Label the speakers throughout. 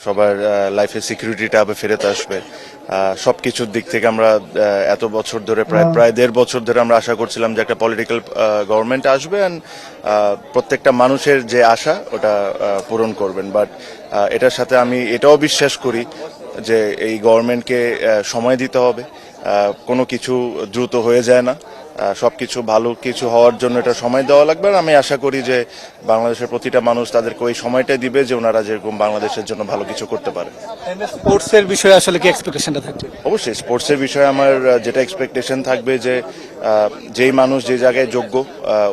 Speaker 1: সবার লাইফে সিকিউরিটিটা আবার ফেরত আসবে। সবকিছুর দিক থেকে আমরা এত বছর ধরে প্রায় প্রায় 1.5 বছর ধরে আমরা আশা করছিলাম যে একটা পলিটিক্যাল গভর্নমেন্ট আসবে অ্যান্ড প্রত্যেকটা মানুষের যে আশা ওটা পূরণ করবেন। বাট এটার সাথে আমি এটাও বিশ্বাস করি যে এই গভর্নমেন্টকে সময় দিতে হবে। কোনো কিছু দ্রুত হয়ে যায় না, সবকিছু ভালো কিছু হওয়ার জন্য এটা সময় দেওয়া লাগবে। আর আমি আশা করি যে বাংলাদেশের প্রতিটা মানুষ তাদেরকে ওই সময়টাই দিবে যে ওনারা যেরকম বাংলাদেশের জন্য ভালো কিছু করতে পারে।
Speaker 2: স্পোর্টসের বিষয়ে আসলে কি এক্সপেকটেশনটা থাকছে?
Speaker 1: অবশ্যই স্পোর্টসের বিষয়ে আমার যেটা এক্সপেকটেশন থাকবে যে যেই মানুষ যে জায়গায় যোগ্য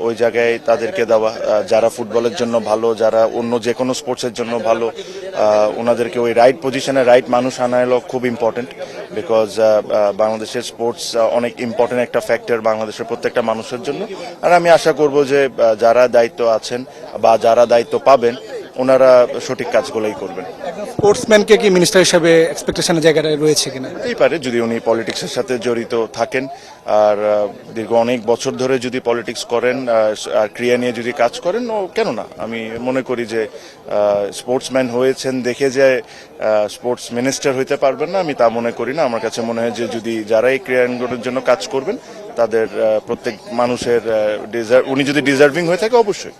Speaker 1: ওই জায়গায় তাদেরকে দেওয়া, যারা ফুটবলের জন্য ভালো, যারা অন্য যে কোনো স্পোর্টসের জন্য ভালো, ওনাদেরকে ওই রাইট পজিশনে রাইট মানুষ আনা হলো খুব ইম্পর্টেন্ট। বিকজ বাংলাদেশের স্পোর্টস অনেক ইম্পর্টেন্ট একটা ফ্যাক্টর বাংলাদেশের প্রত্যেকটা মানুষের জন্য। আর আমি আশা করব যে যারা দায়িত্ব আছেন বা যারা দায়িত্ব পাবেন ওনারা সঠিক কাজগুলোই করবেন।
Speaker 2: স্পোর্টসম্যানকে কি মিনিস্টার হিসেবে এক্সপেকটেশনের জায়গাটা রয়েছে কিনা?
Speaker 1: হতেই পারে যদি উনি পলিটিক্সের সাথে জড়িত থাকেন আর দীর্ঘ অনেক বছর ধরে যদি পলিটিক্স করেন আর ক্রিয়া নিয়ে যদি কাজ করেন, ও কেন না। আমি মনে করি যে স্পোর্টসম্যান হয়েছেন দেখে যে স্পোর্টস মিনিস্টার হইতে পারবেন না, আমি তা মনে করি না। আমার কাছে মনে হয় যে যদি যারা এই ক্রিয়াঙ্গনের জন্য কাজ করবেন তাদের প্রত্যেক মানুষের উনি যদি ডিজার্ভিং হয়ে থাকে অবশ্যই